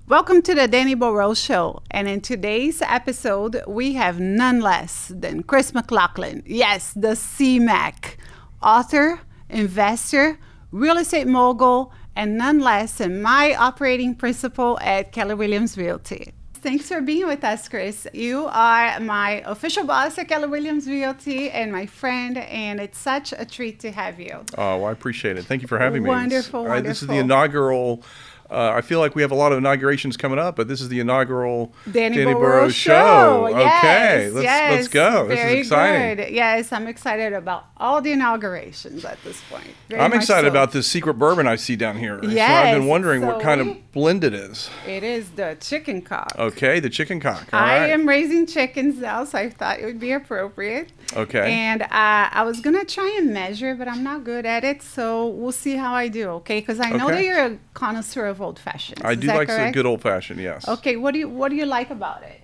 Welcome to the Danny Burrell Show. And in today's episode, we have none less than Chris McLaughlin. Yes, the C-Mac, author, investor, real estate mogul, and none less than my operating principal at Keller Williams Realty. Thanks for being with us, Chris. You are my official boss at Keller Williams Realty and my friend, and it's such a treat to have you. Oh, well, I appreciate it. Thank you for having me. Wonderful. This is the inaugural. I feel like we have a lot of inaugurations coming up, but this is the inaugural Danny Burrell Show. Yes, okay, let's go. This is exciting. Good. Yes, I'm excited about all the inaugurations at this point. I'm excited about this secret bourbon I see down here. Yes, so I've been wondering what kind of blend it is. It is the chicken cock. Okay, the chicken cock. All I right. am raising chickens now, so I thought it would be appropriate. Okay. And I was going to try and measure, but I'm not good at it, so we'll see how I do, okay? Because I know that you're a connoisseur of old fashions. I do like the good old fashioned, yes. Okay, what do you like about it?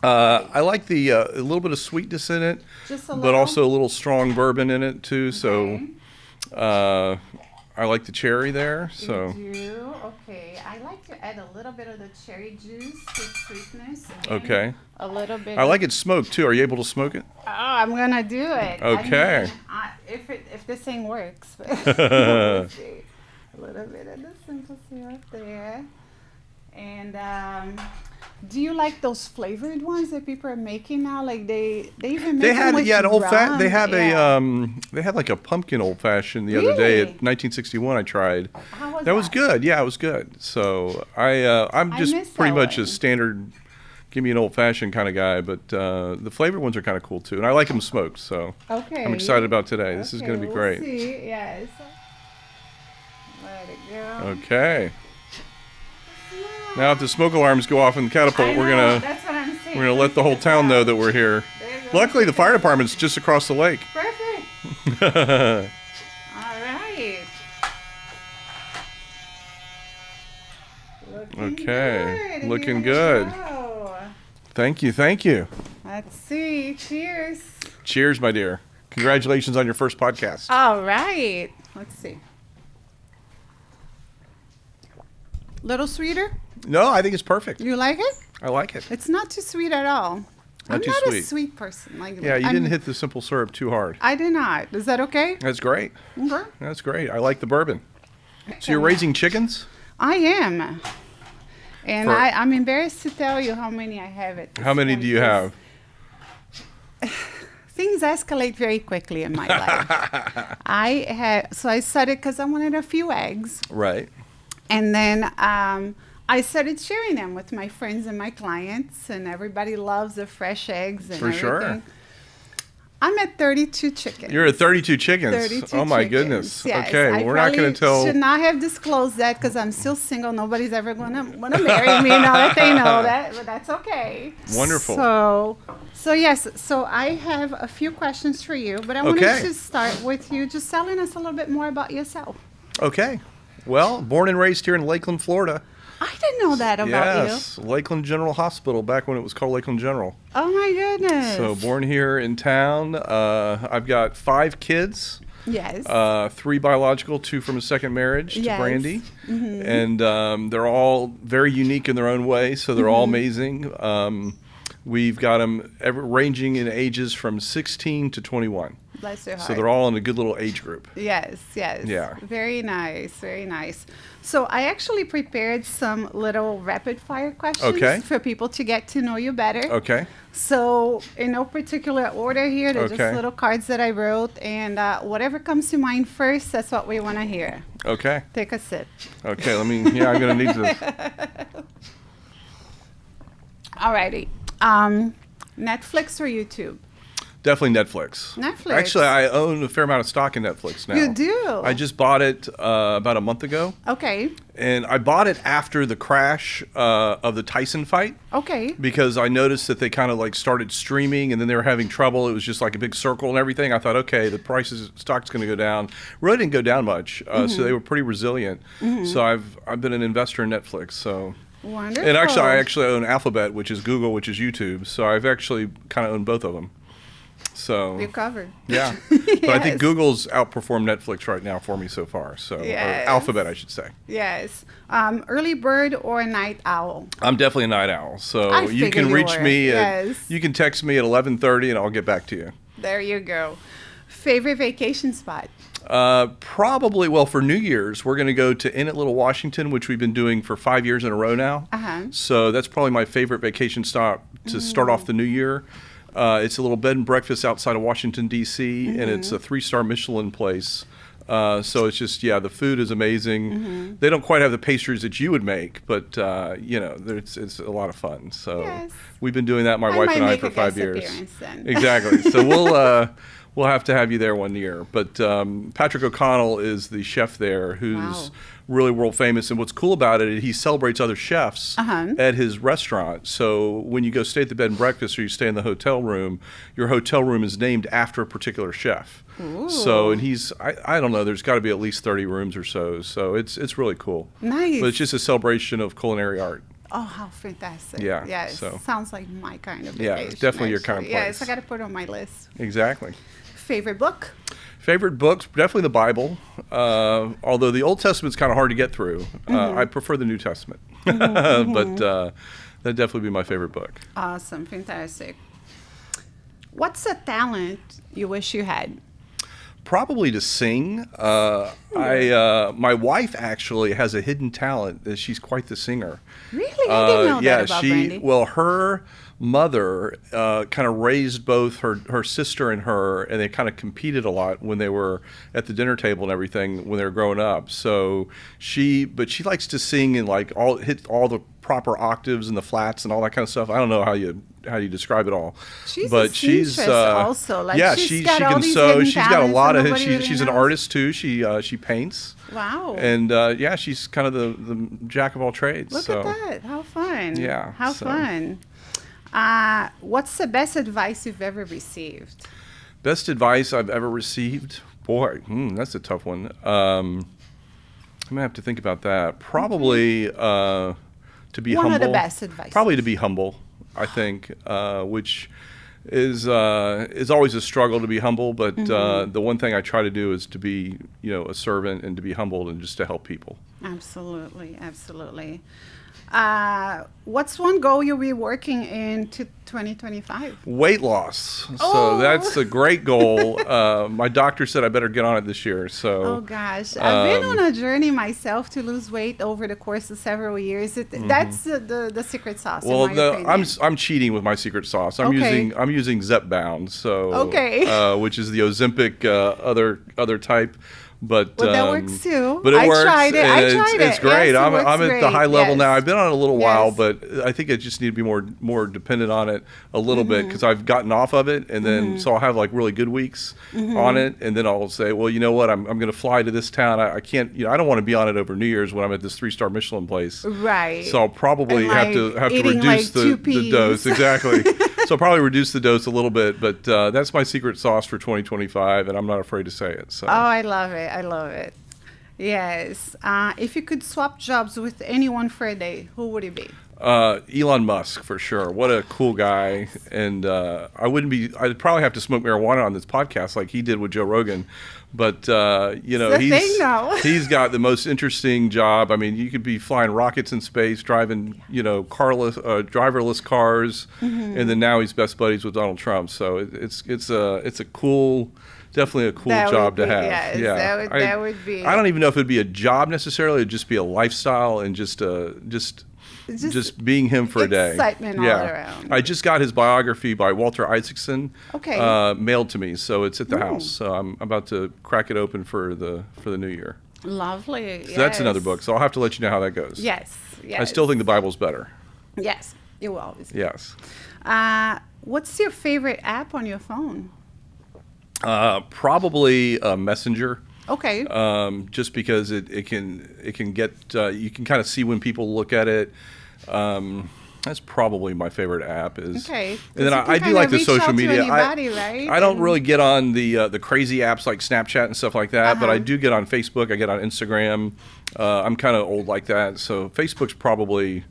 I like the a little bit of sweetness in it, but also a little strong bourbon in it too. Okay. So I like the cherry there. So You do? Okay. I like to add a little bit of the cherry juice for sweetness. Okay. A little bit. I like it smoked too. Are you able to smoke it? Oh, I'm gonna do it. Okay. I mean, if this thing works. Let's see. A little bit of the simple syrup there. And do you like those flavored ones that people are making now? Like they even make them with an old rum. they have they had like a pumpkin old fashioned the other day at 1961. I tried. How was that? Was good. Yeah, it was good. So I'm just pretty much a standard. Give me an old fashioned kind of guy, but the flavored ones are kind of cool too, and I like them smoked. So okay. I'm excited about today. This is going to be great. We'll see. Yes. Let it go. Okay. Now, if the smoke alarms go off in the catapult, we're gonna let the whole town know that we're here. Luckily, the fire department's just across the lake. Perfect. All right. Looking good. Thank you. Let's see. Cheers. Cheers, my dear. Congratulations on your first podcast. All right. Let's see. Little sweeter? No, I think it's perfect. You like it? I like it. It's not too sweet at all. I'm too not sweet. a sweet person. Yeah, you didn't hit the simple syrup too hard. I did not. Is that okay? That's great. Okay. That's great. I like the bourbon. So you're raising chickens? I am. And I'm embarrassed to tell you how many I have at this How many point, do you have? Things escalate very quickly in my life. I started because I wanted a few eggs. Right. And then I started sharing them with my friends and my clients, and everybody loves the fresh eggs and For everything. sure. I'm at 32 chickens. You're at 32 chickens. 32 oh my chickens. goodness. Yes. Okay, we're not going to tell. I should not have disclosed that because I'm still single. Nobody's ever going to want to marry me now that they know that, but that's okay. Wonderful. So yes. So I have a few questions for you, but I wanted to start with you just telling us a little bit more about yourself. Okay. Well, born and raised here in Lakeland, Florida. I didn't know that about you. Yes, Lakeland General Hospital, back when it was called Lakeland General. Oh my goodness. So born here in town. I've got 5 kids. Yes. 3 biological, 2 from a second marriage to Brandy. Mm-hmm. And they're all very unique in their own way, so they're all amazing. We've got them ranging in ages from 16 to 21. Bless your heart. So they're all in a good little age group. Yes. Yeah. Very nice. So I actually prepared some little rapid fire questions for people to get to know you better. Okay. So in no particular order here, they're just little cards that I wrote, and whatever comes to mind first, that's what we want to hear. Okay. Take a sip. Okay, I'm going to need this. Alrighty. Netflix or YouTube? Definitely Netflix. Netflix. Actually, I own a fair amount of stock in Netflix now. You do? I just bought it about a month ago. Okay. And I bought it after the crash of the Tyson fight. Okay. Because I noticed that they kind of like started streaming and then they were having trouble. It was just like a big circle and everything. I thought, okay, the stock's going to go down. Really didn't go down much. So they were pretty resilient. So I've been an investor in Netflix. So. Wonderful. And actually, I own Alphabet, which is Google, which is YouTube. So I've actually kind of owned both of them. So you're covered. Yeah. But I think Yes. Google's outperformed Netflix right now for me so far. So Yes. or Alphabet, I should say. Yes. Early bird or night owl? I'm definitely a night owl. So I you figured can you reach were. me Yes. you can text me at 11:30 and I'll get back to you. There you go. Favorite vacation spot? Probably, well, for New Year's, we're going to go to Inn at Little Washington, which we've been doing for 5 years in a row now. So that's probably my favorite vacation stop to start off the new year. It's a little bed and breakfast outside of Washington, D.C., and it's a 3-star Michelin place. So it's just, the food is amazing. They don't quite have the pastries that you would make, but, it's a lot of fun. So Yes. we've been doing that, my I wife might and I, make for a 5 guest years. appearance then. Exactly. So we'll have to have you there one year. But Patrick O'Connell is the chef there who's really world famous. And what's cool about it, he celebrates other chefs at his restaurant. So when you go stay at the bed and breakfast or you stay in the hotel room, your hotel room is named after a particular chef. Ooh. So, and he's, I don't know, there's got to be at least 30 rooms or so. So it's really cool. Nice. But it's just a celebration of culinary art. Oh, how fantastic. Yeah, Yes. so- Sounds like my kind of Yeah, vacation. it's definitely your kind of actually. Yes, place. I got to put it on my list. Exactly. Favorite book? Favorite books, definitely the Bible. Although the Old Testament's kind of hard to get through. I prefer the New Testament. But that'd definitely be my favorite book. Awesome. Fantastic. What's a talent you wish you had? Probably to sing. My wife actually has a hidden talent. That she's quite the singer. Really? I didn't know yeah, that about Brandy. Well, her mother kind of raised both her sister and her, and they kind of competed a lot when they were at the dinner table and everything when they were growing up. So she likes to sing and hit all the proper octaves and the flats and all that kind of stuff. I don't know how you describe it all. She's but a seamstress also. Like, yeah, she's she got all can these sew. hidden She's got a talents lot that of. nobody really She's an knows. artist too. She paints. Wow. And she's kind of the jack of all trades. Look so. at that. How fun. Yeah, How so. fun. What's the best advice you've ever received? Best advice I've ever received? Boy, that's a tough one. I'm gonna have to think about that. Probably to be One humble. of the best advice. Probably to be humble, I think, which is always a struggle to be humble. But the one thing I try to do is to be, a servant and to be humbled and just to help people. Absolutely, absolutely. What's one goal you'll be working in to 2025? Weight loss. Oh. So that's a great goal. My doctor said I better get on it this year. So. Oh gosh, I've been on a journey myself to lose weight over the course of several years. That's the secret sauce. Well, in my opinion. I'm cheating with my secret sauce. I'm Okay. using Zepbound, so Okay. which is the Ozempic other type. But Well, that works too. But it I works. tried it. and I it's, tried It's it. great. Yes, it I'm works at the great. high level Yes. now. I've been on it a little while, Yes. but I think I just need to be more dependent on it a little bit because I've gotten off of it, and then so I'll have like really good weeks on it, and then I'll say, well, you know what, I'm going to fly to this town. I can't, I don't want to be on it over New Year's when I'm at this 3-star Michelin place. Right. So I'll probably And, have to eating, reduce like, 2 the dose. peas. Exactly. So I'll probably reduce the dose a little bit, but that's my secret sauce for 2025, and I'm not afraid to say it. So. Oh, I love it. I love it. Yes. If you could swap jobs with anyone for a day, who would it be? Elon Musk, for sure. What a cool guy. And I'd probably have to smoke marijuana on this podcast like he did with Joe Rogan. But, he's got the most interesting job. I mean, you could be flying rockets in space, driving, driverless cars. And then now he's best buddies with Donald Trump. So it's a cool, definitely a cool job to have. Yes, Yeah. that would be. I don't even know if it'd be a job necessarily. It'd just be a lifestyle and just being him for a day. Excitement all around. I just got his biography by Walter Isaacson mailed to me, so it's at the house. So I'm about to crack it open for the new year. Lovely. So that's another book. So I'll have to let you know how that goes. Yes. Yes. I still think the Bible's better. Yes. You will always. Yes. What's your favorite app on your phone? Probably Messenger. Okay. Just because it can get you can kind of see when people look at it. That's probably my favorite app. Okay. And then I do like the social media. Right? I don't really get on the crazy apps like Snapchat and stuff like that, but I do get on Facebook. I get on Instagram. I'm kind of old like that, so Facebook's probably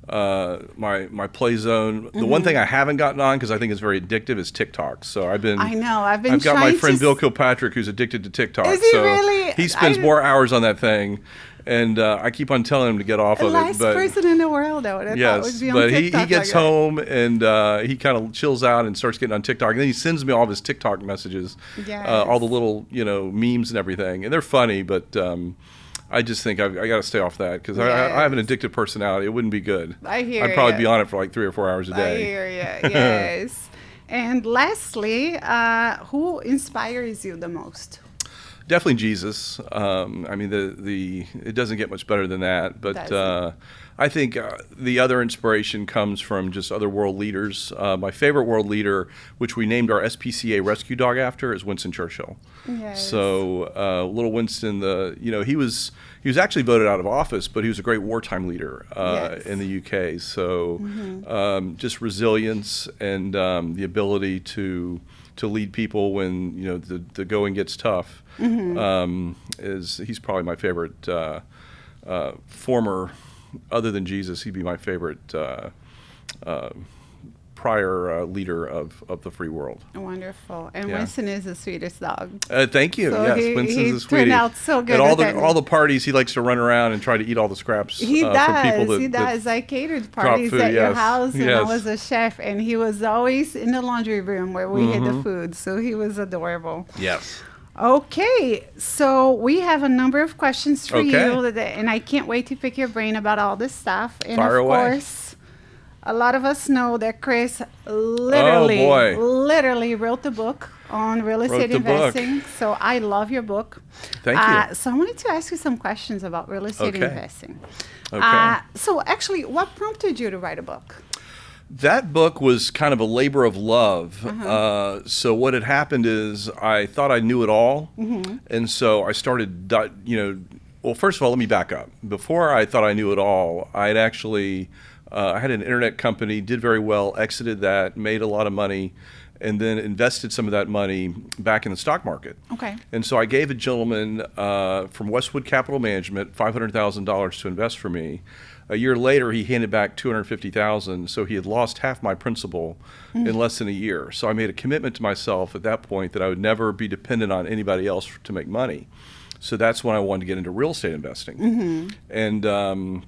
my play zone. The one thing I haven't gotten on because I think it's very addictive is TikTok. So I've been I've got my friend Bill Kilpatrick who's addicted to TikTok. Is he really? He spends more hours on that thing. And I keep on telling him to get off of it. The last person in the world that would have thought would be on but TikTok. he gets home and he kind of chills out and starts getting on TikTok. And then he sends me all of his TikTok messages, all the little memes and everything. And they're funny, but I just think I got to stay off that because I have an addictive personality. It wouldn't be good. I'd probably be on it for like 3 or 4 hours a day. I hear you. Yes. And lastly, who inspires you the most? Definitely Jesus. I mean, it doesn't get much better than that. But I think the other inspiration comes from just other world leaders. My favorite world leader, which we named our SPCA rescue dog after, is Winston Churchill. Yes. So little Winston, he was actually voted out of office, but he was a great wartime leader in the UK. So just resilience and the ability to lead people when the going gets tough. He's probably my favorite former, other than Jesus, he'd be my favorite prior leader of the free world. Wonderful. And Winston is the sweetest dog. Thank you. So yes, Winston's a sweetie. Turned out so good. At all the parties, he likes to run around and try to eat all the scraps. He does. From people He does. I catered parties at your house, and I was a chef, and he was always in the laundry room where we had the food. So he was adorable. Yes. Okay, so we have a number of questions for you, and I can't wait to pick your brain about all this stuff. And Fire of away. course, a lot of us know that Chris literally wrote the book on real estate investing. So I love your book. Thank you. So I wanted to ask you some questions about real estate investing. Okay. So actually, what prompted you to write a book? That book was kind of a labor of love. So what had happened is I thought I knew it all. And so I started, well, first of all, let me back up. Before I thought I knew it all, I had actually, I had an internet company, did very well, exited that, made a lot of money, and then invested some of that money back in the stock market. Okay. And so I gave a gentleman from Westwood Capital Management $500,000 to invest for me. A year later, he handed back $250,000, so he had lost half my principal in less than a year. So I made a commitment to myself at that point that I would never be dependent on anybody else to make money. So that's when I wanted to get into real estate investing. And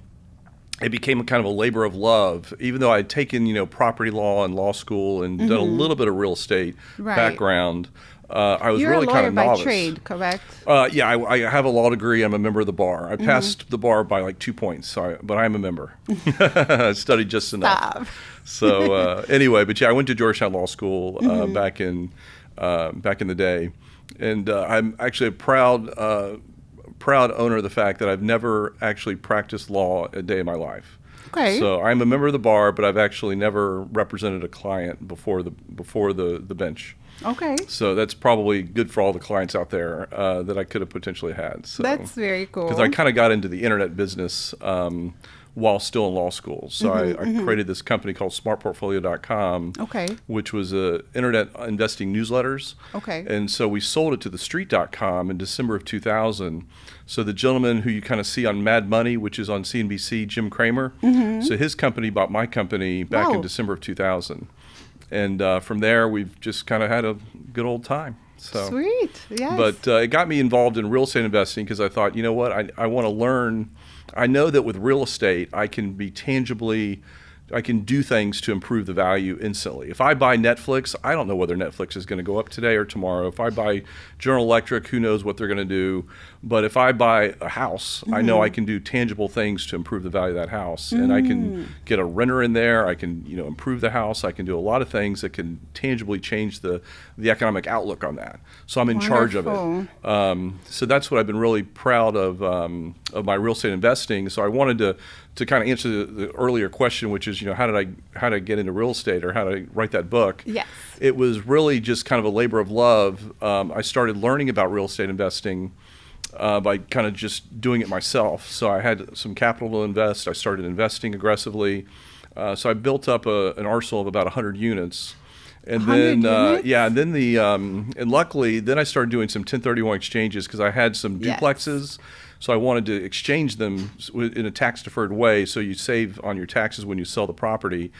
it became a kind of a labor of love, even though I'd taken, property law and law school and done a little bit of real estate background. I was really kind of novice. You're a lawyer by trade, correct? Yeah, I have a law degree. I'm a member of the bar. I passed the bar by like 2 points, but I'm a member. I studied just enough. So anyway, but yeah, I went to Georgetown Law School back in the day, and I'm actually a proud owner of the fact that I've never actually practiced law a day in my life. Okay. So I'm a member of the bar, but I've actually never represented a client before the bench. Okay. So that's probably good for all the clients out there that I could have potentially had. So, that's very cool. Because I kind of got into the internet business while still in law school. So I created this company called smartportfolio.com, which was internet investing newsletters. Okay. And so we sold it to thestreet.com in December of 2000. So the gentleman who you kind of see on Mad Money, which is on CNBC, Jim Cramer, so his company bought my company back in December of 2000. And from there, we've just kind of had a good old time. So, sweet, yes. But it got me involved in real estate investing because I thought, you know what, I want to learn. I know that with real estate, I can do things to improve the value instantly. If I buy Netflix, I don't know whether Netflix is going to go up today or tomorrow. If I buy General Electric, who knows what they're going to do. But if I buy a house, I know I can do tangible things to improve the value of that house. And I can get a renter in there. I can, improve the house. I can do a lot of things that can tangibly change the economic outlook on that. So I'm in charge of it. So that's what I've been really proud of my real estate investing. So I wanted to kind of answer the earlier question, which is, how did I get into real estate or how did I write that book? Yes. It was really just kind of a labor of love. I started learning about real estate investing by kind of just doing it myself. So I had some capital to invest. I started investing aggressively. So I built up an arsenal of about 100 units. And then, and luckily, then I started doing some 1031 exchanges because I had some duplexes So I wanted to exchange them in a tax-deferred way, so you save on your taxes when you sell the property,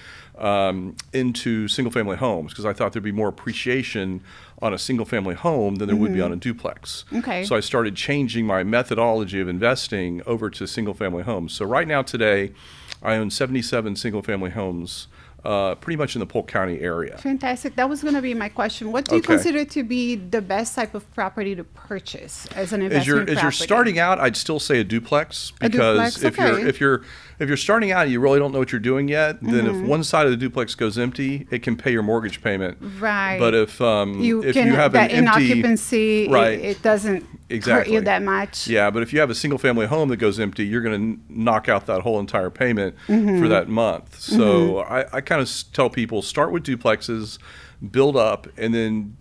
into single-family homes, because I thought there'd be more appreciation on a single-family home than there would be on a duplex. Okay. So I started changing my methodology of investing over to single-family homes. So right now today, I own 77 single-family homes, pretty much in the Polk County area. Fantastic. That was going to be my question. What do you consider to be the best type of property to purchase as an investment property? As you're starting out, I'd still say a duplex, because if you're starting out and you really don't know what you're doing yet, then if one side of the duplex goes empty, it can pay your mortgage payment. Right. But if you have an in empty occupancy, right, it doesn't hurt you that much. Yeah, but if you have a single family home that goes empty, you're going to knock out that whole entire payment for that month. So I kind of tell people, start with duplexes, build up, and then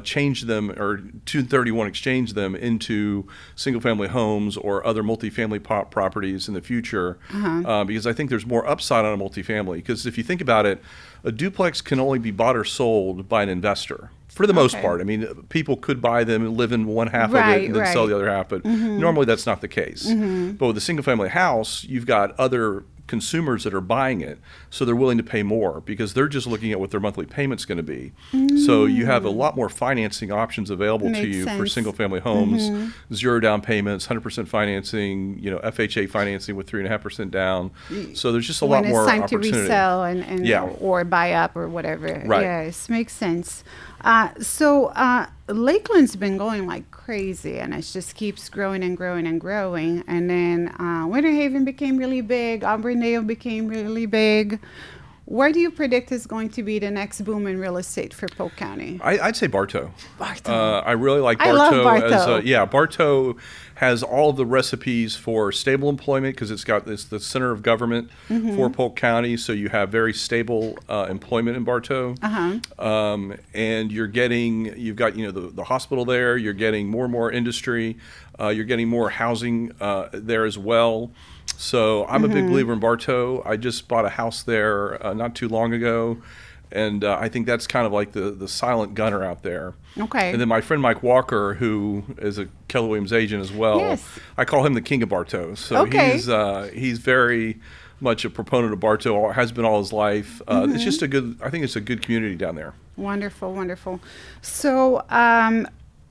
change them, or 231 exchange them into single-family homes or other multifamily properties in the future, because I think there's more upside on a multifamily. Because if you think about it, a duplex can only be bought or sold by an investor. For the most part. I mean, people could buy them and live in one half of it and then sell the other half, but normally that's not the case. But with a single-family house, you've got other consumers that are buying it, so they're willing to pay more because they're just looking at what their monthly payment's going to be. So you have a lot more financing options available to you for single-family homes, 0 down payments, 100% financing, FHA financing with 3.5% down. So there's just a lot more opportunity. When it's time to resell and or buy up or whatever. Right. Yes, makes sense. So Lakeland's been going like crazy, and it just keeps growing and growing and growing. And then Winter Haven became really big. Auburndale became really big. Where do you predict is going to be the next boom in real estate for Polk County? I'd say Bartow. Bartow. I really like Bartow. I love Bartow. Bartow has all of the recipes for stable employment, because it's the center of government for Polk County. So you have very stable employment in Bartow. And you've got the hospital there. You're getting more and more industry. You're getting more housing there as well. So I'm a big believer in Bartow. I just bought a house there not too long ago, and I think that's kind of like the silent gunner out there. Okay. And then my friend Mike Walker, who is a Keller Williams agent as well, I call him the king of Bartow. So he's very much a proponent of Bartow, has been all his life. It's just I think it's a good community down there. Wonderful, wonderful. So,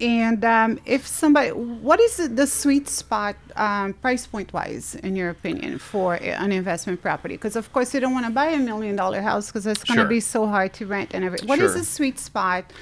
if somebody, what is the sweet spot price point wise, in your opinion, for an investment property? Because of course you don't want to buy $1 million house, because it's going to be so hard to rent and everything. What is the sweet spot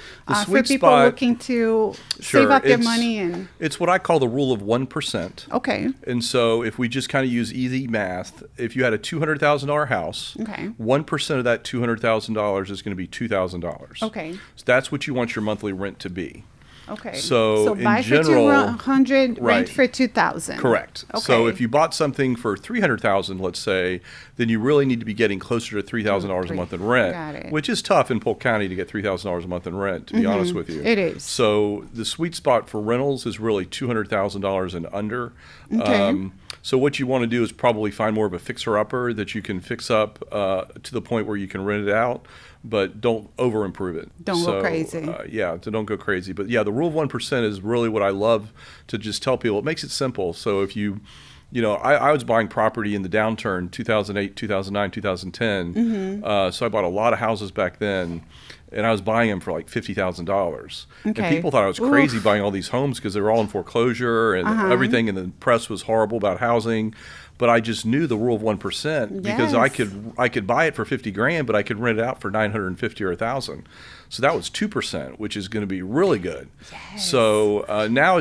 for people looking to save up their money? It's what I call the rule of 1%. Okay. And so if we just kind of use easy math, if you had a $200,000 house, 1% of that $200,000 is going to be $2,000. Okay. So that's what you want your monthly rent to be. Okay. So buy in general, for $200, rent for $2,000. Correct. Okay. So if you bought something for $300,000, let's say, then you really need to be getting closer to $3,000 a month in rent, which is tough in Polk County to get $3,000 a month in rent, to be honest with you. It is. So the sweet spot for rentals is really $200,000 and under. Okay. So what you want to do is probably find more of a fixer-upper that you can fix up to the point where you can rent it out, but don't over-improve it. Don't go crazy. So don't go crazy. But yeah, the rule of 1% is really what I love to just tell people. It makes it simple. So if I was buying property in the downturn, 2008, 2009, 2010. So I bought a lot of houses back then, and I was buying them for like $50,000. And people thought I was crazy buying all these homes because they were all in foreclosure and everything, and the press was horrible about housing. But I just knew the rule of 1% because I could buy it for $50,000, but I could rent it out for $950 or $1,000. So that was 2%, which is going to be really good. Yes. So now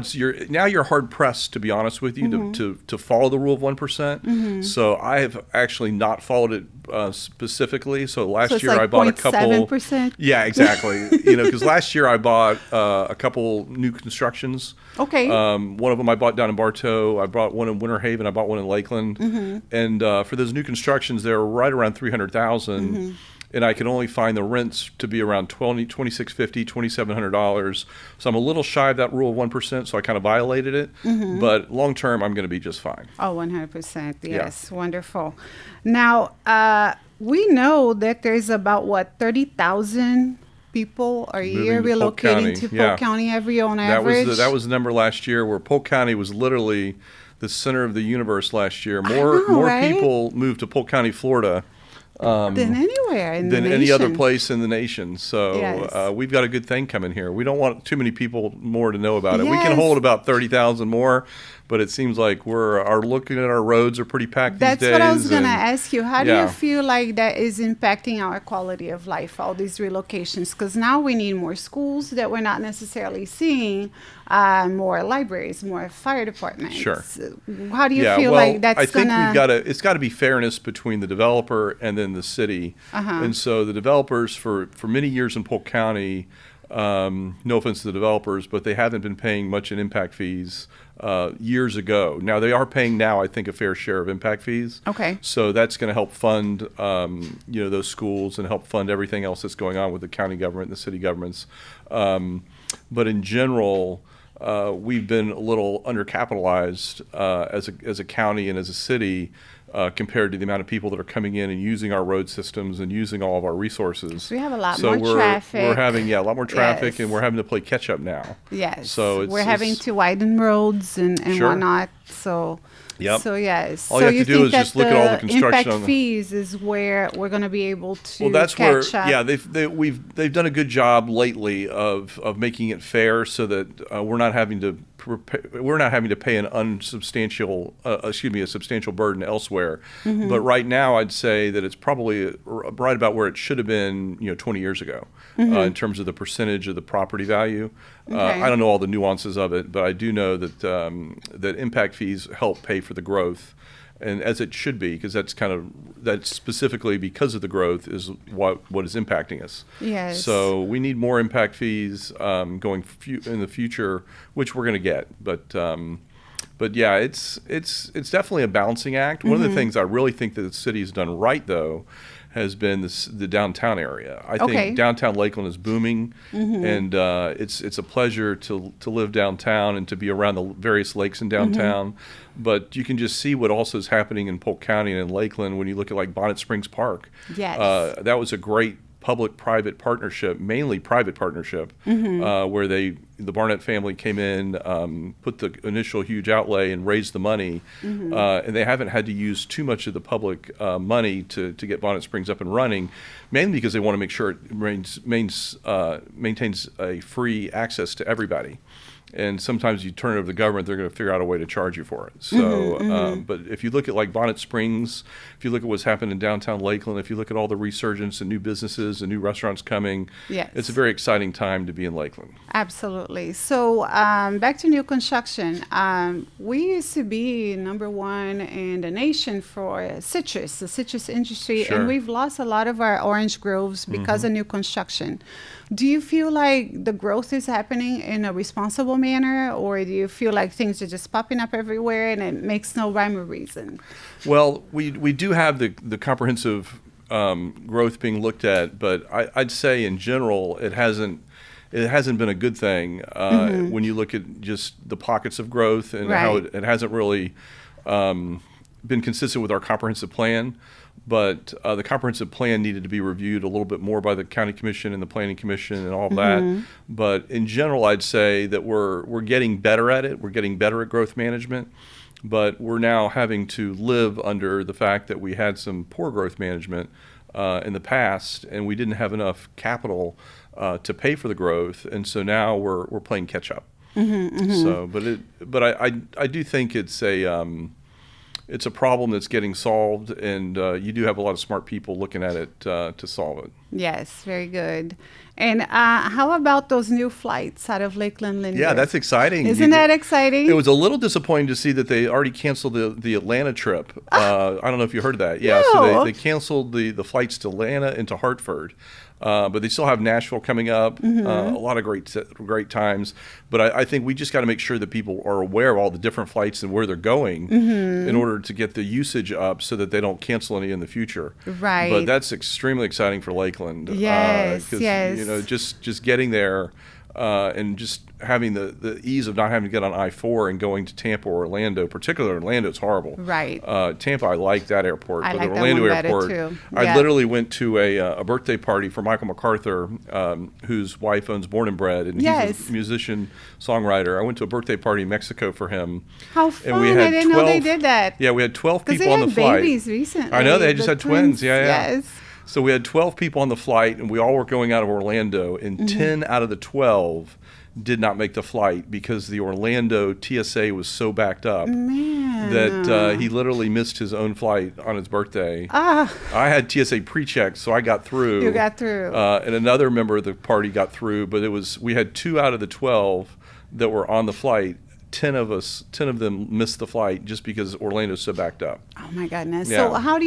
you're hard pressed, to be honest with you, to follow the rule of 1%. So I have actually not followed it specifically. So last year I bought a couple. 7%. Yeah, exactly. Because last year I bought a couple new constructions. Okay. One of them I bought down in Bartow. I bought one in Winter Haven. I bought one in Lakeland. And for those new constructions, they were right around $300,000. And I can only find the rents to be around $2,650, $2,700. So I'm a little shy of that rule of 1%, so I kind of violated it. But long term, I'm going to be just fine. Oh, 100%. Yes. Yeah. Wonderful. Now, we know that there's about, 30,000 people a year relocating to Polk County on average? That was the number last year, where Polk County was literally the center of the universe last year. I know, More right? people moved to Polk County, Florida, Than anywhere in the than nation. any other place in the nation. So Yes. we've got a good thing coming here. We don't want too many people more to know about it. We can Yes. hold about 30,000 more, but it seems like are looking at our roads are pretty packed That's these days. what I was going to and- ask you. How do yeah. you feel like that is impacting our quality of life, all these relocations? Because now we need more schools that we're not necessarily seeing, more libraries, more fire departments. Sure. How do you Yeah, feel well, like that's I think going to... it's got to be fairness between the developer and then the city. And so the developers for many years in Polk County, no offense to the developers, but they haven't been paying much in impact fees years ago. Now they are paying now, I think, a fair share of impact fees. Okay. So that's going to help fund, those schools and help fund everything else that's going on with the county government and the city governments. But in general, we've been a little undercapitalized as a county and as a city compared to the amount of people that are coming in and using our road systems and using all of our resources. We have a lot So more traffic. We're having a lot more traffic, Yes. and we're having to play catch up now. Yes. So we're having to widen roads and Sure. whatnot. So... Yep. So yes. All so you have to do think is that just look at all the construction impact on the- fees is where we're going to be able to Well, that's where, catch up. yeah, they've done a good job lately of making it fair so that we're not having to pay an a substantial burden elsewhere. But right now, I'd say that it's probably right about where it should have been, 20 years ago, in terms of the percentage of the property value. Okay. I don't know all the nuances of it, but I do know that that impact fees help pay for the growth. And as it should be, because that's specifically because of the growth is what is impacting us. Yes. So we need more impact fees going in the future, which we're going to get. But yeah, it's definitely a balancing act. One of the things I really think that the city has done right, though, has been the downtown area. I think downtown Lakeland is booming, and it's a pleasure to live downtown and to be around the various lakes in downtown. But you can just see what also is happening in Polk County and in Lakeland when you look at like Bonnet Springs Park. Yes. That was a great public-private partnership, mainly private partnership, where the Barnett family came in, put the initial huge outlay and raised the money, and they haven't had to use too much of the public money to get Bonnet Springs up and running, mainly because they want to make sure it maintains a free access to everybody. And sometimes you turn it over to the government, they're going to figure out a way to charge you for it. So, but if you look at like Bonnet Springs, if you look at what's happened in downtown Lakeland, if you look at all the resurgence and new businesses and new restaurants coming, Yes. it's a very exciting time to be in Lakeland. Absolutely. So back to new construction. We used to be number one in the nation for the citrus industry, Sure. and we've lost a lot of our orange groves because of new construction. Do you feel like the growth is happening in a responsible manner, or do you feel like things are just popping up everywhere and it makes no rhyme or reason? Well, we do have the comprehensive growth being looked at, but I'd say in general it hasn't been a good thing when you look at just the pockets of growth and how Right. it hasn't really been consistent with our comprehensive plan. But the comprehensive plan needed to be reviewed a little bit more by the county commission and the planning commission and all of that. But in general, I'd say that we're getting better at it. We're getting better at growth management. But we're now having to live under the fact that we had some poor growth management in the past, and we didn't have enough capital to pay for the growth. And so now we're playing catch up. So, but I do think it's a problem that's getting solved, and you do have a lot of smart people looking at it to solve it. Yes, very good. And how about those new flights out of Lakeland, Lindbergh? Yeah, that's exciting. Isn't that exciting? It was a little disappointing to see that they already canceled the Atlanta trip. I don't know if you heard that. Yeah, No. so they canceled the flights to Atlanta and to Hartford. But they still have Nashville coming up, a lot of great times. But I think we just got to make sure that people are aware of all the different flights and where they're going in order to get the usage up so that they don't cancel any in the future. Right. But that's extremely exciting for Lakeland. Yes, 'Cause, yes. You know, just getting there and just having the ease of not having to get on I-4 and going to Tampa or Orlando. Particularly Orlando, it's horrible. Right. Tampa, I like that airport. I but like the that Orlando one better, airport, too. I Yeah. literally went to a birthday party for Michael MacArthur, whose wife owns Born and Bred, and Yes. he's a musician, songwriter. I went to a birthday party in Mexico for him. How fun. And we had I didn't know they did that. Yeah, we had 12 Because people they on the had flight. babies recently. I know, they just The had twins. Yeah. Yes. So we had 12 people on the flight, and we all were going out of Orlando, and 10 out of the 12 did not make the flight because the Orlando TSA was so backed up Man. that he literally missed his own flight on his birthday. Ah, I had TSA pre-check, so I got through. you got through. And another member of the party got through, but we had 2 out of the 12 that were on the flight. 10 of them missed the flight just because Orlando's so backed up. Oh my goodness! Yeah. So how do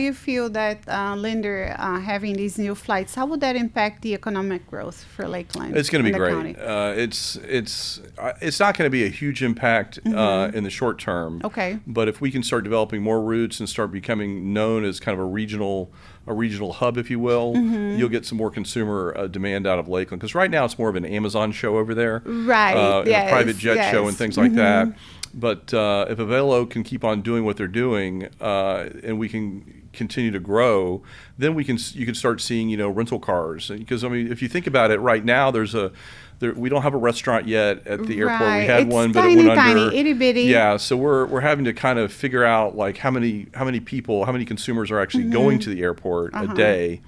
you feel that Linder having these new flights? How would that impact the economic growth for Lakeland? It's going to be and the great. county? It's not going to be a huge impact in the short term. Okay. But if we can start developing more routes and start becoming known as kind of a regional hub, if you will, you'll get some more consumer demand out of Lakeland. Because right now it's more of an Amazon show over there, Right, and yes, a private jet yes. show and things like that. But if Avelo can keep on doing what they're doing, and we can continue to grow, then you can start seeing rental cars. Because I mean, if you think about it, right now we don't have a restaurant yet at the airport. Right. We had It's one, but tiny, it went under. tiny, itty bitty. Yeah, so we're having to kind of figure out like how many consumers are actually going to the airport a day,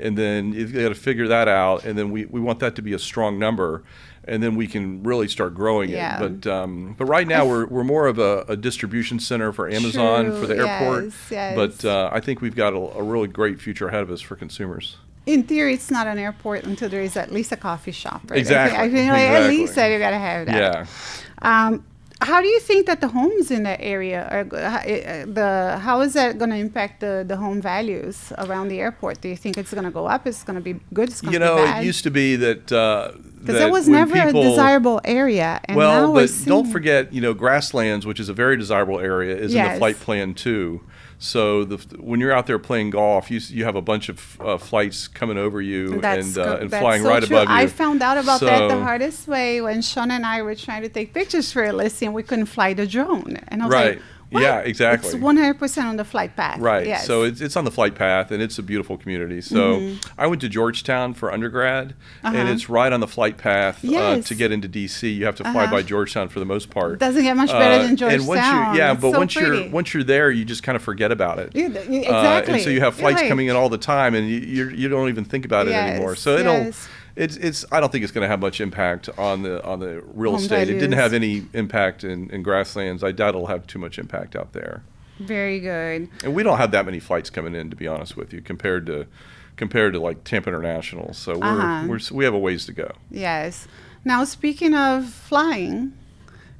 and then you've got to figure that out, and then we want that to be a strong number, and then we can really start growing Yeah. it. But right now we're more of a distribution center for Amazon True. for the airport. Yes. But I think we've got a really great future ahead of us for consumers. In theory, it's not an airport until there is at least a coffee shop, right? Exactly. I feel like at Exactly. least that you got to have that. Yeah. How do you think that the homes in that area how is that going to impact the home values around the airport? Do you think it's going to go up? It's going to be good? It's going to be bad? It used to be that because it was when never a desirable area, and now well, we're but seeing, don't forget, Grasslands, which is a very desirable area, is in the Yes. flight plan too. So when you're out there playing golf, you have a bunch of flights coming over you and flying so right true. above you. I found out about that the So- hardest way when Sean and I were trying to take pictures for a listing. We couldn't fly the drone, and I was Right. like, what? Yeah, exactly. It's 100% on the flight path. Right. Yes. So it's on the flight path, and it's a beautiful community. So I went to Georgetown for undergrad, and it's right on the flight path Yes. to get into D.C. You have to fly by Georgetown for the most part. It doesn't get much better than Georgetown. And It's so once you're there, you just kind of forget about it. Exactly. And so you have flights Right. coming in all the time, and you don't even think about it Yes, anymore. So yes. it's I don't think it's going to have much impact on the real Home estate. It didn't values. have any impact in Grasslands. I doubt it'll have too much impact out there. Very good. And we don't have that many flights coming in, to be honest with you, compared to like Tampa International. So we have a ways to go. Yes. Now, speaking of flying,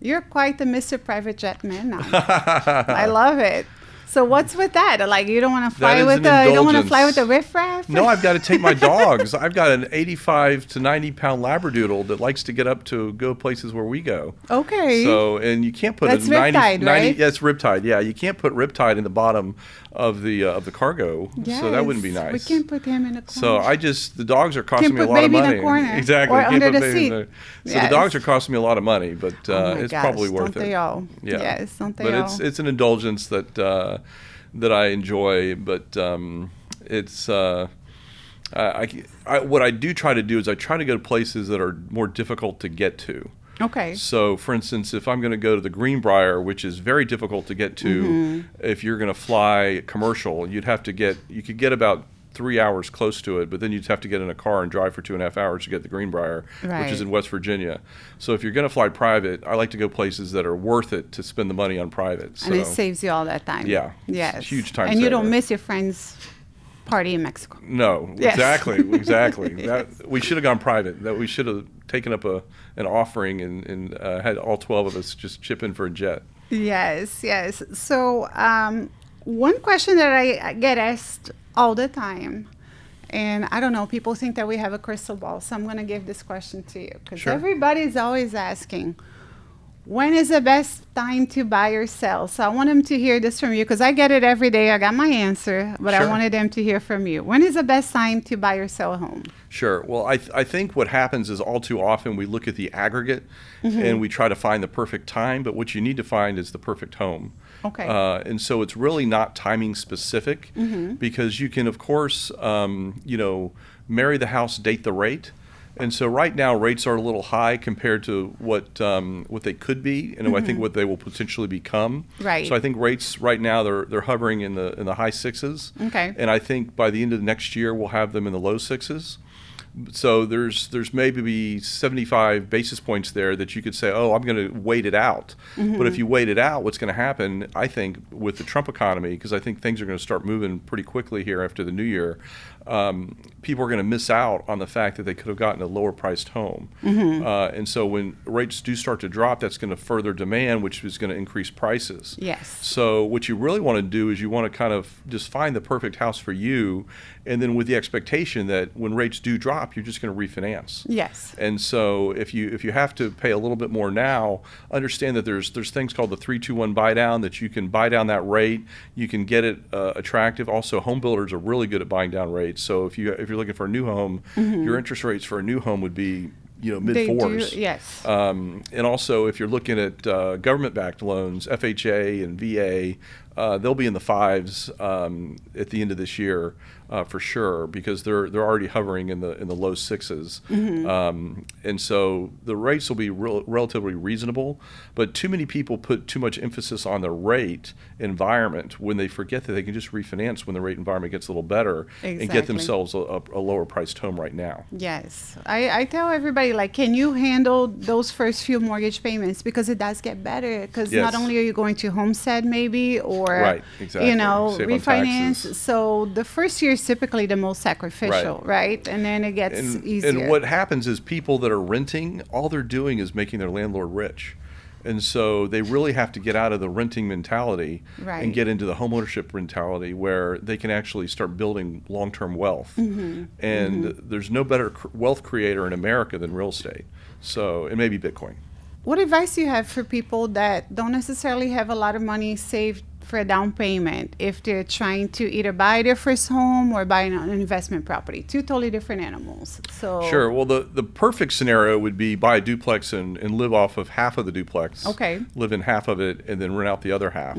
you're quite the Mr. Private Jet man now. I love it. So what's with that? Like, you don't want to fly is with an you don't want to fly with the indulgence. riffraff? No, I've got to take my dogs. I've got an 85 to 90 pound Labradoodle that likes to get up to go places where we go. Okay. So, and you can't put That's a 90, Riptide, 90 right? That's Riptide. Yeah, you can't put Riptide in the bottom of the cargo. So that wouldn't be Yes. nice. We can't put him in a corner. So the dogs are costing me a put lot of baby in a money. corner Exactly. or Can't under put the baby in seat. there. So Yes. the dogs are costing me a lot of money, but Oh my it's gosh, probably worth don't it. they all? Yeah. Yes, don't they But all? it's an indulgence that I enjoy, but it's what I do try to do is I try to go to places that are more difficult to get to. Okay. So, for instance, if I'm going to go to the Greenbrier, which is very difficult to get to, if you're going to fly commercial, you could get about 3 hours close to it, but then you'd have to get in a car and drive for 2.5 hours to get the Greenbrier, which Right. is in West Virginia. So if you're going to fly private, I like to go places that are worth it to spend the money on private. So, And it saves you all that time. Yeah. Yes. It's a huge time And you saver. don't miss your friend's party in Mexico. No, Yes. exactly. We should have gone private. That we should have taken up an offering and had all 12 of us just chip in for a jet. Yes, yes. So one question that I get asked all the time, and I don't know, people think that we have a crystal ball, so I'm going to give this question to you because Sure. everybody's always asking, When is the best time to buy or sell? So I want them to hear this from you because I get it every day. I got my answer, but I Sure. wanted them to hear from you. When is the best time to buy or sell a home? Sure. Well, I think what happens is all too often we look at the aggregate and we try to find the perfect time, but what you need to find is the perfect home. Okay. And so it's really not timing specific because you can, of course, marry the house, date the rate. And so right now rates are a little high compared to what they could be, and I think what they will potentially become. Right. So I think rates right now they're hovering in the high sixes. Okay. And I think by the end of next year we'll have them in the low sixes. So there's maybe 75 basis points there that you could say, oh, I'm going to wait it out. But if you wait it out, what's going to happen, I think, with the Trump economy, because I think things are going to start moving pretty quickly here after the new year, people are going to miss out on the fact that they could have gotten a lower priced home. And so when rates do start to drop, that's going to further demand, which is going to increase prices. Yes. So what you really want to do is you want to kind of just find the perfect house for you, and then with the expectation that when rates do drop, you're just going to refinance. Yes. And so if you have to pay a little bit more now, understand that there's things called the 3-2-1 buy down that you can buy down that rate. You can get it attractive. Also, home builders are really good at buying down rates. So if you're looking for a new home, your interest rates for a new home would be mid fours. Yes. And also, if you're looking at government-backed loans, FHA and VA, they'll be in the fives at the end of this year for sure, because they're already hovering in the low sixes. And so the rates will be relatively reasonable. But too many people put too much emphasis on the rate environment when they forget that they can just refinance when the rate environment gets a little better and get themselves a lower priced home right now. Yes. I tell everybody, like, can you handle those first few mortgage payments? Because it does get better. Because not only are you going to homestead maybe or, right, exactly. Save on refinance. taxes. So the first year is typically the most sacrificial, right? And then it gets easier. And what happens is people that are renting, all they're doing is making their landlord rich. And so they really have to get out of the renting mentality and get into the homeownership mentality where they can actually start building long-term wealth. And there's no better wealth creator in America than real estate. So it may be Bitcoin. What advice do you have for people that don't necessarily have a lot of money saved for a down payment if they're trying to either buy their first home or buy an investment property? Two totally different animals. So sure. Well, the perfect scenario would be buy a duplex and live off of half of the duplex. Okay. Live in half of it and then rent out the other half.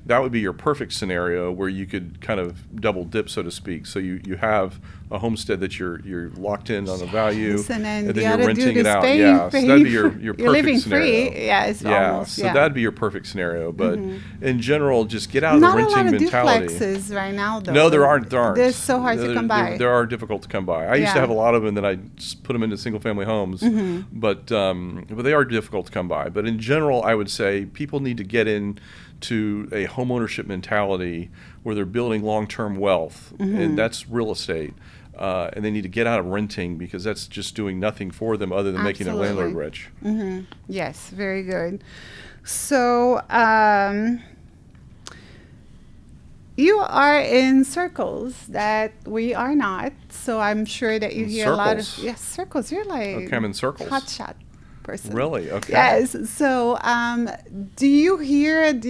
That would be your perfect scenario where you could kind of double dip, so to speak. So you have a homestead that you're locked in on the value, and then you're renting it out. Paying, So that'd be your perfect you're living scenario. free. Yeah, it's almost. So that'd be your perfect scenario. But in general, just get out of Not the renting mentality. Not a lot of duplexes right now, though. No, there aren't. They're so hard to come by. They are difficult to come by. I used to have a lot of them that I just put them into single-family homes, but they are difficult to come by. But in general, I would say people need to get into a homeownership mentality where they're building long-term wealth, and that's real estate. And they need to get out of renting because that's just doing nothing for them other than making their landlord rich. Yes, very good. So you are in circles that we are not. So I'm sure that you hear a lot of circles. You're like okay, I'm in circles. Hotshot person. Really? Okay. Yes. So do you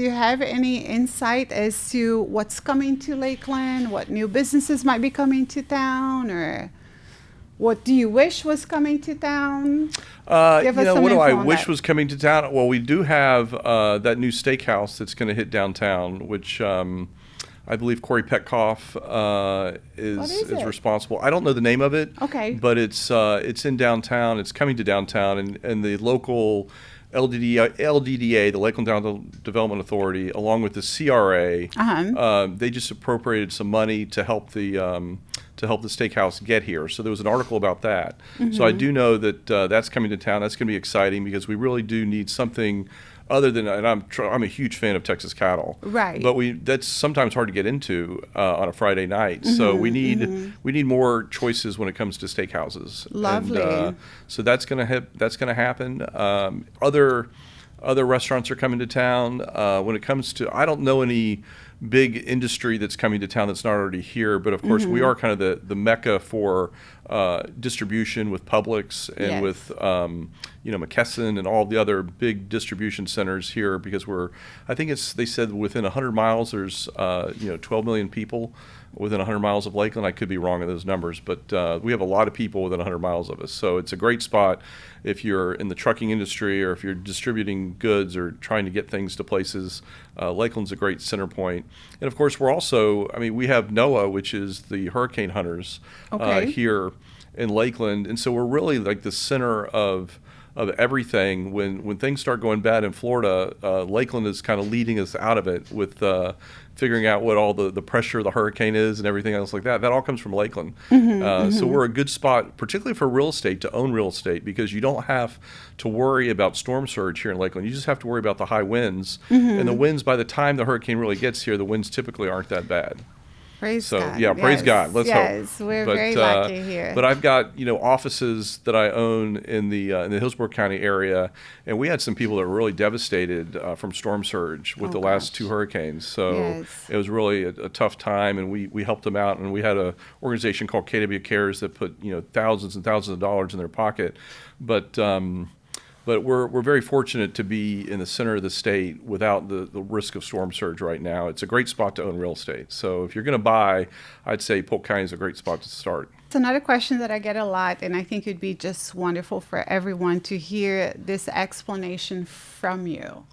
have any insight as to what's coming to Lakeland, what new businesses might be coming to town, or what do you wish was coming to town? What do I wish was coming to town? Well, we do have that new steakhouse that's going to hit downtown, which I believe Corey Petkoff is responsible. I don't know the name of it. Okay. But it's in downtown. It's coming to downtown, and the local LDDA, the Lakeland Downtown Development Authority, along with the CRA, they just appropriated some money to help the steakhouse get here. So there was an article about that. So I do know that that's coming to town. That's going to be exciting because we really do need something other than, and I'm a huge fan of Texas cattle, right? But that's sometimes hard to get into on a Friday night. So we need more choices when it comes to steakhouses. Lovely. And, so that's gonna happen. Other restaurants are coming to town. When it comes to, I don't know any big industry that's coming to town that's not already here. But of course, we are kind of the mecca for distribution with Publix and with McKesson and all the other big distribution centers here, because I think they said within 100 miles there's 12 million people within 100 miles of Lakeland. I could be wrong on those numbers, but we have a lot of people within 100 miles of us. So it's a great spot if you're in the trucking industry or if you're distributing goods or trying to get things to places. Lakeland's a great center point. And of course, we have NOAA, which is the hurricane hunters here in Lakeland. And so we're really like the center of everything. When things start going bad in Florida, Lakeland is kind of leading us out of it with figuring out what all the pressure of the hurricane is and everything else like that. That all comes from Lakeland. So we're a good spot, particularly for real estate, to own real estate, because you don't have to worry about storm surge here in Lakeland. You just have to worry about the high winds. And the winds, by the time the hurricane really gets here, the winds typically aren't that bad. Praise God. Yeah, praise God. Let's hope. Yes, we're very lucky here. But I've got offices that I own in the Hillsborough County area, and we had some people that were really devastated from storm surge with the last two hurricanes. So it was really a tough time, and we helped them out. And we had an organization called KW Cares that put thousands and thousands of dollars in their pocket, but we're very fortunate to be in the center of the state without the risk of storm surge right now. It's a great spot to own real estate. So if you're going to buy, I'd say Polk County is a great spot to start. It's another question that I get a lot, and I think it'd be just wonderful for everyone to hear this explanation from you.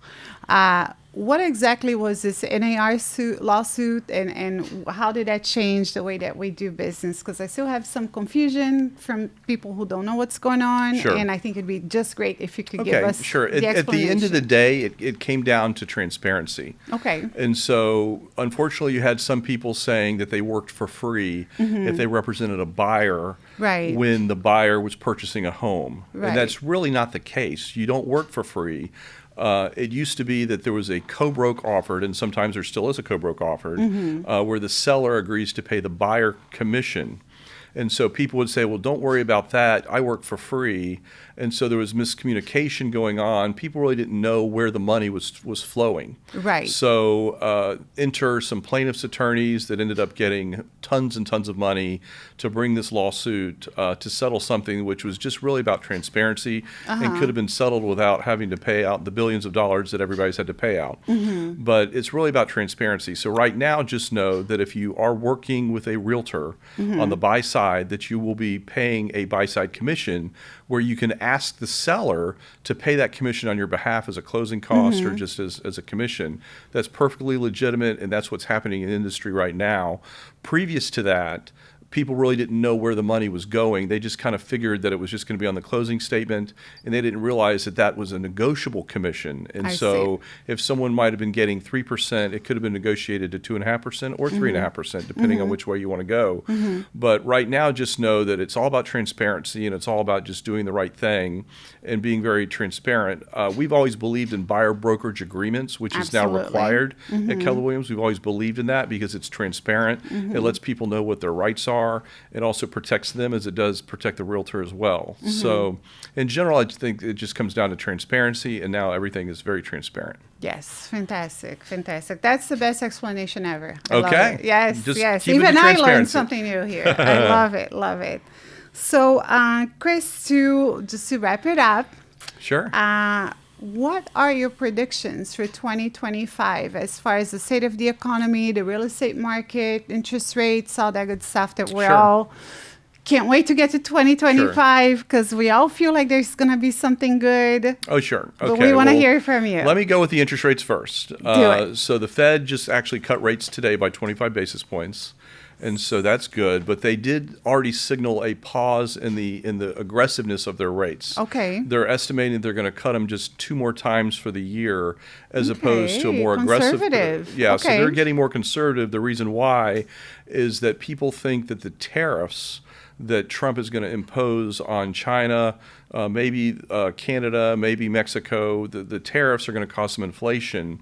What exactly was this NAR lawsuit, and how did that change the way that we do business? Because I still have some confusion from people who don't know what's going on, and I think it'd be just great if you could give us the explanation. At the end of the day, it came down to transparency. Okay. And so, unfortunately, you had some people saying that they worked for free if they represented a buyer when the buyer was purchasing a home. And that's really not the case. You don't work for free. It used to be that there was a co-broke offered, and sometimes there still is a co-broke offered, where the seller agrees to pay the buyer commission. And so people would say, well, don't worry about that. I work for free. And so there was miscommunication going on. People really didn't know where the money was flowing. Right. So enter some plaintiffs' attorneys that ended up getting tons and tons of money to bring this lawsuit to settle something which was just really about transparency and could have been settled without having to pay out the billions of dollars that everybody's had to pay out. But it's really about transparency. So right now, just know that if you are working with a realtor on the buy side, that you will be paying a buy-side commission where you can ask the seller to pay that commission on your behalf as a closing cost or just as a commission. That's perfectly legitimate, and that's what's happening in the industry right now. Previous to that, people really didn't know where the money was going. They just kind of figured that it was just going to be on the closing statement, and they didn't realize that that was a negotiable commission. And so if someone might have been getting 3%, it could have been negotiated to 2.5% or 3.5%, depending on which way you want to go. But right now, just know that it's all about transparency, and it's all about just doing the right thing and being very transparent. We've always believed in buyer brokerage agreements, which is now required at Keller Williams. We've always believed in that because it's transparent. It lets people know what their rights are. It also protects them as it does protect the realtor as well. So in general, I think it just comes down to transparency, and now everything is very transparent. Yes, fantastic. That's the best explanation ever. I love it. Yes, just yes. Even I learned something new here. I love it. So, Chris, just to wrap it up. Sure. What are your predictions for 2025 as far as the state of the economy, the real estate market, interest rates, all that good stuff that we're all can't wait to get to 2025 because we all feel like there's going to be something good. Oh, sure. Okay. But we want to hear from you. Let me go with the interest rates first. Do it. So the Fed just actually cut rates today by 25 basis points. And so that's good, but they did already signal a pause in the aggressiveness of their rates. Okay. They're estimating they're going to cut them just 2 more times for the year, as opposed to a more aggressive. Conservative. Yeah, so they're getting more conservative. The reason why is that people think that the tariffs that Trump is going to impose on China, maybe Canada, maybe Mexico, the tariffs are going to cause some inflation.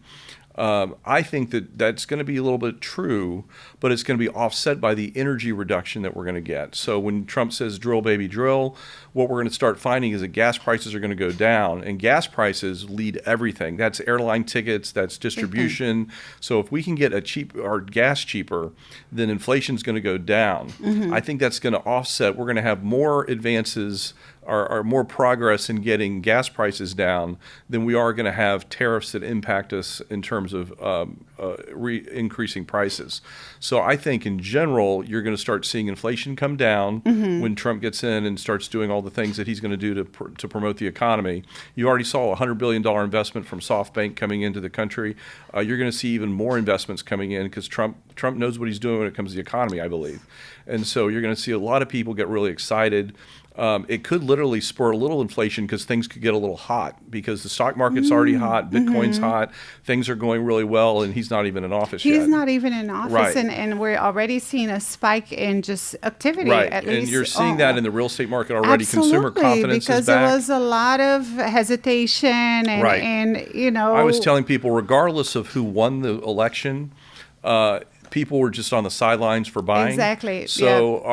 I think that that's going to be a little bit true, but it's going to be offset by the energy reduction that we're going to get. So when Trump says drill, baby, drill, what we're going to start finding is that gas prices are going to go down, and gas prices lead everything. That's airline tickets, that's distribution. So if we can get our gas cheaper, then inflation's going to go down. I think that's going to offset. We're going to have more advances or more progress in getting gas prices down than we are going to have tariffs that impact us in terms of increasing prices. So I think in general, you're going to start seeing inflation come down when Trump gets in and starts doing all the things that he's going to do to promote the economy. You already saw a $100 billion investment from SoftBank coming into the country. You're going to see even more investments coming in because Trump knows what he's doing when it comes to the economy, I believe. And so you're going to see a lot of people get really excited. It could literally spur a little inflation because things could get a little hot because the stock market's already hot, Bitcoin's hot, things are going really well, and he's not even in office yet. He's not even in office, Right. and we're already seeing a spike in just activity. Right, At least, and you're seeing that in the real estate market already. Absolutely, Consumer confidence because is back. there was a lot of hesitation, and, Right. and you know, I was telling people, regardless of who won the election, people were just on the sidelines for buying. Exactly. So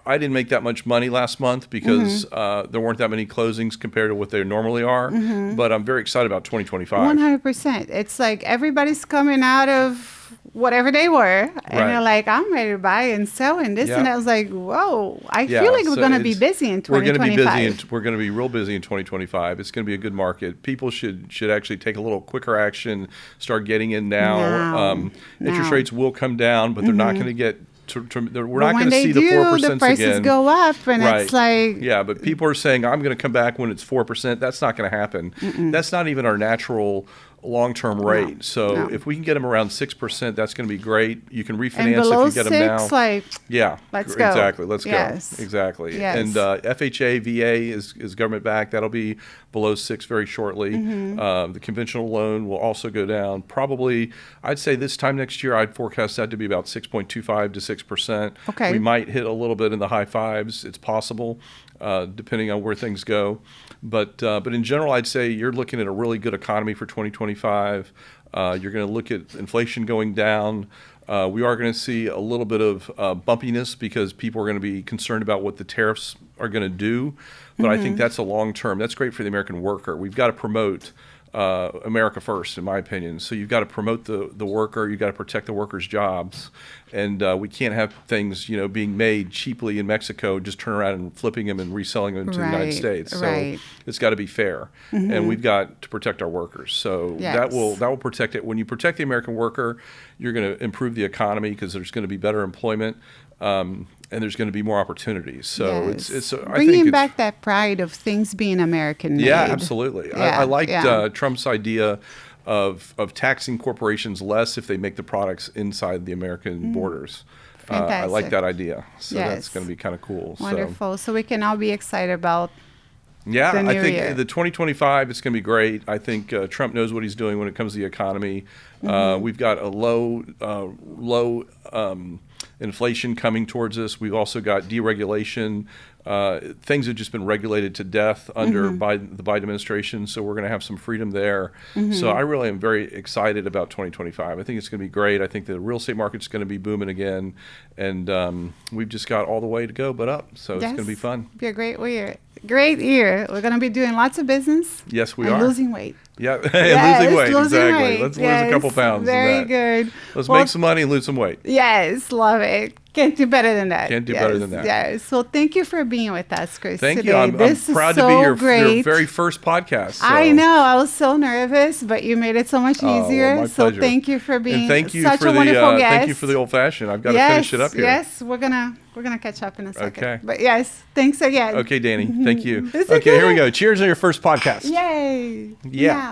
I didn't make that much money last month because there weren't that many closings compared to what they normally are. But I'm very excited about 2025. 100%. It's like everybody's coming out of whatever they were, and Right. they're like, I'm ready to buy and sell and this Yeah. and I was like, whoa, I Yeah, feel like we're so going to be it's- busy in We're going to be 2025. busy. We're going to be real busy in 2025. It's going to be a good market. People should actually take a little quicker action, start getting in now. Interest Now. rates will come down, but they're not going to get. We're not But going when to they see do, the 4% the prices again. go up, and Right. it's like, Yeah, but people are saying I'm going to come back when it's 4%. That's not going to happen. That's not even our natural long-term rate. So no. if we can get them around 6%, that's going to be great. You can and refinance below if you get them now. 6, like, Yeah, Let's go. Exactly. Let's Yes. go. Exactly. Yes. And FHA, VA is government backed. That'll be below 6 very shortly. The conventional loan will also go down. Probably, I'd say this time next year, I'd forecast that to be about 6.25 to 6%. Okay. We might hit a little bit in the high fives. It's possible, depending on where things go. But in general, I'd say you're looking at a really good economy for 2025. You're going to look at inflation going down. We are going to see a little bit of bumpiness because people are going to be concerned about what the tariffs are going to do. But I think that's a long term. That's great for the American worker. We've got to promote America first, in my opinion. So you've got to promote the worker. You've got to protect the workers' jobs. And we can't have things, being made cheaply in Mexico, just turn around and flipping them and reselling them to the United Right, States. So right. it's got to be fair. And we've got to protect our workers. So that will protect it. When you protect the American worker, you're going to improve the economy because there's going to be better employment. And there's going to be more opportunities. So yes. it's I think bringing it's, back that pride of things being American made. Yeah, absolutely. Yeah, I liked yeah. Trump's idea of taxing corporations less if they make the products inside the American borders. I like Fantastic. that idea. So that's Yes. going to be kind of cool. Wonderful. So we can all be excited about Yeah, the I new think year. the 2025 it's going to be great. I think Trump knows what he's doing when it comes to the economy. We've got a low inflation coming towards us. We've also got deregulation. Things have just been regulated to death under the Biden administration, so we're going to have some freedom there. So I really am very excited about 2025. I think it's going to be great. I think the real estate market's going to be booming again, and we've just got all the way to go but up. So it's going to be fun. Be a great year. Great year. We're going to be doing lots of business. Yes, we and are. losing weight. Yeah, Yes, losing weight. losing Exactly. weight. Let's lose a couple pounds. of Very that. good. Let's Well, make some money and lose some weight. Yes, love it. Can't do better than that. Can't do Yes, better than that. Yes. So thank you for being with us, Chris. Thank today. you. I'm This is proud so to be your great. very first podcast. So. I know. I was so nervous, but you made it so much Oh, well, easier. my So pleasure. thank you for being And thank you such for a wonderful guest. thank you for the old fashioned. I've got to finish it up here. Yes, we're gonna catch up in a second. Okay. But yes, thanks again. Okay, Danny. Thank you. This is Okay, here we good. go. Cheers on your first podcast. Yay. Yeah.